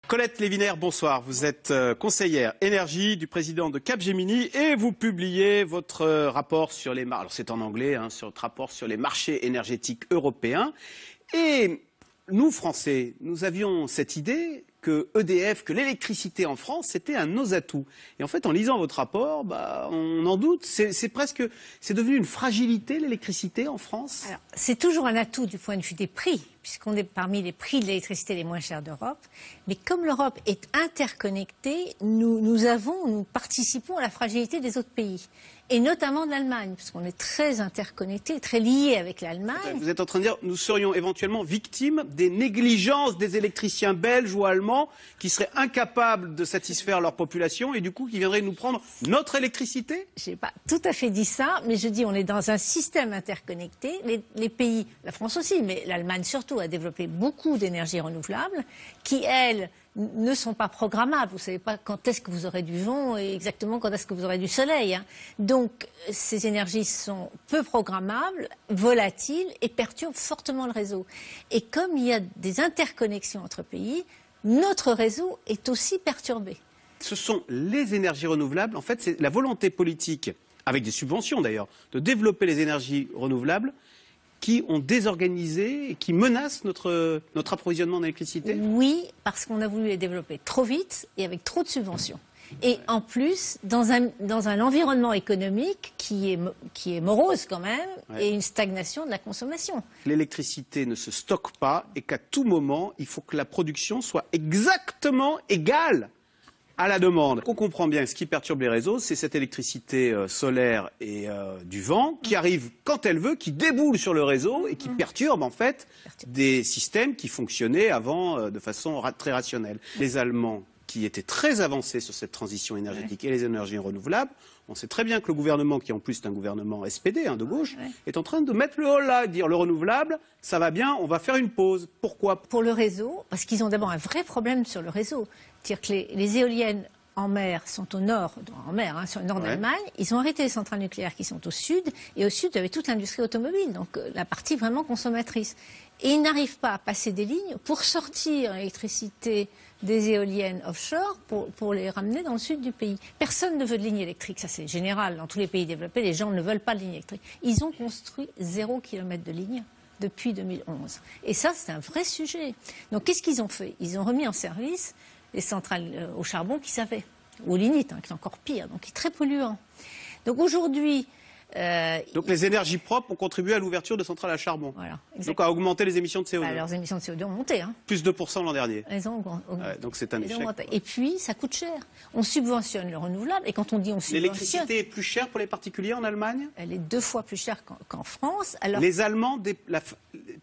Colette Lévinaire, bonsoir. Vous êtes conseillère énergie du président de Capgemini et vous publiez votre rapport sur les marchés, alors c'est en anglais, sur votre rapport sur les marchés énergétiques européens. Et nous, Français, nous avions cette idée que EDF, que l'électricité en France, c'était un de nos atouts. Et en fait, en lisant votre rapport, on en doute. C'est devenu une fragilité, l'électricité en France. Alors, c'est toujours un atout du point de vue des prix, puisqu'on est parmi les prix de l'électricité les moins chers d'Europe. Mais comme l'Europe est interconnectée, nous participons à la fragilité des autres pays. Et notamment de l'Allemagne, puisqu'on est très interconnectés, très liés avec l'Allemagne. Vous êtes en train de dire que nous serions éventuellement victimes des négligences des électriciens belges ou allemands qui seraient incapables de satisfaire leur population et du coup qui viendraient nous prendre notre électricité? Je n'ai pas tout à fait dit ça, mais je dis on est dans un système interconnecté. Les pays, la France aussi, mais l'Allemagne surtout, a développé beaucoup d'énergies renouvelables qui, elles, ne sont pas programmables. Vous ne savez pas quand est-ce que vous aurez du vent et exactement quand est-ce que vous aurez du soleil. Donc, ces énergies sont peu programmables, volatiles et perturbent fortement le réseau. Et comme il y a des interconnexions entre pays, notre réseau est aussi perturbé. Ce sont les énergies renouvelables. En fait, c'est la volonté politique, avec des subventions d'ailleurs, de développer les énergies renouvelables qui ont désorganisé et qui menacent notre approvisionnement d'électricité? Oui, parce qu'on a voulu les développer trop vite et avec trop de subventions. Et en plus, dans un environnement économique qui est morose quand même, et une stagnation de la consommation. L'électricité ne se stocke pas et qu'à tout moment, il faut que la production soit exactement égale à la demande. On comprend bien que ce qui perturbe les réseaux, c'est cette électricité solaire et du vent qui arrive quand elle veut, qui déboule sur le réseau et qui perturbe en fait des systèmes qui fonctionnaient avant de façon très rationnelle. Les Allemands, qui étaient très avancés sur cette transition énergétique et les énergies renouvelables, on sait très bien que le gouvernement, qui en plus est un gouvernement SPD, de gauche, est en train de mettre le holà, de dire le renouvelable, ça va bien, on va faire une pause. Pourquoi? Pour le réseau, parce qu'ils ont d'abord un vrai problème sur le réseau. C'est-à-dire que les éoliennes en mer sont au nord, sur le nord d'Allemagne. Ils ont arrêté les centrales nucléaires qui sont au sud. Et au sud, il y avait toute l'industrie automobile, donc la partie vraiment consommatrice. Et ils n'arrivent pas à passer des lignes pour sortir l'électricité des éoliennes offshore pour les ramener dans le sud du pays. Personne ne veut de ligne électrique, ça c'est général. Dans tous les pays développés, les gens ne veulent pas de ligne électrique. Ils ont construit 0 km de ligne depuis 2011. Et ça, c'est un vrai sujet. Donc qu'est-ce qu'ils ont fait? Ils ont remis en service les centrales au charbon qu'ils avaient, ou au lignite, qui est encore pire, donc qui est très polluant. Donc aujourd'hui... Donc les énergies propres ont contribué à l'ouverture de centrales à charbon. Voilà, donc à augmenter les émissions de CO2. Leurs émissions de CO2 ont monté. Plus 2% l'an dernier. Elles ont augmenté. Donc c'est un échec. Et puis ça coûte cher. On subventionne le renouvelable. Et quand on dit on subventionne... L'électricité est plus chère pour les particuliers en Allemagne? Elle est 2 fois plus chère qu'en France. Alors... Les Allemands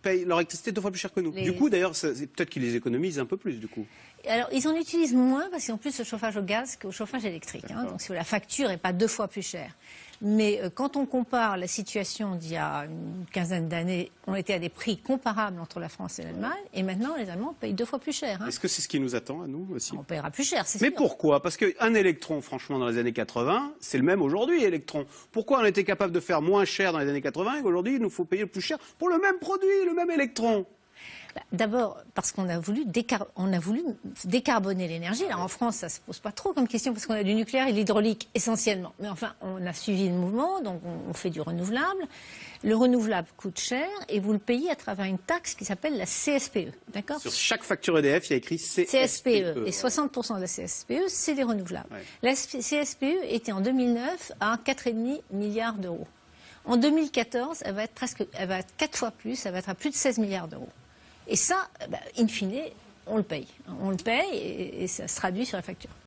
payent leur électricité 2 fois plus cher que nous. Du coup d'ailleurs, peut-être qu'ils les économisent un peu plus du coup. Alors, ils en utilisent moins parce qu'ils ont plus de chauffage au gaz qu'au chauffage électrique. Donc, la facture n'est pas 2 fois plus chère. Mais quand on compare la situation d'il y a une quinzaine d'années, on était à des prix comparables entre la France et l'Allemagne. Et maintenant, les Allemands payent 2 fois plus cher. Est-ce que c'est ce qui nous attend à nous aussi? On paiera plus cher, c'est sûr. Mais pourquoi? Parce qu'un électron, franchement, dans les années 80, c'est le même aujourd'hui, électron. Pourquoi on était capable de faire moins cher dans les années 80 et qu'aujourd'hui, il nous faut payer plus cher pour le même produit, le même électron? D'abord, parce qu'on a voulu décarboner l'énergie. Alors en France, ça ne se pose pas trop comme question, parce qu'on a du nucléaire et de l'hydraulique, essentiellement. Mais enfin, on a suivi le mouvement, donc on fait du renouvelable. Le renouvelable coûte cher, et vous le payez à travers une taxe qui s'appelle la CSPE. D'accord? Sur chaque facture EDF, il y a écrit CSPE. Et 60% de la CSPE, c'est des renouvelables. La CSPE était en 2009 à 4,5 milliards d'euros. En 2014, elle va être 4 fois plus, elle va être à plus de 16 milliards d'euros. Et ça, in fine, on le paye. On le paye et ça se traduit sur la facture.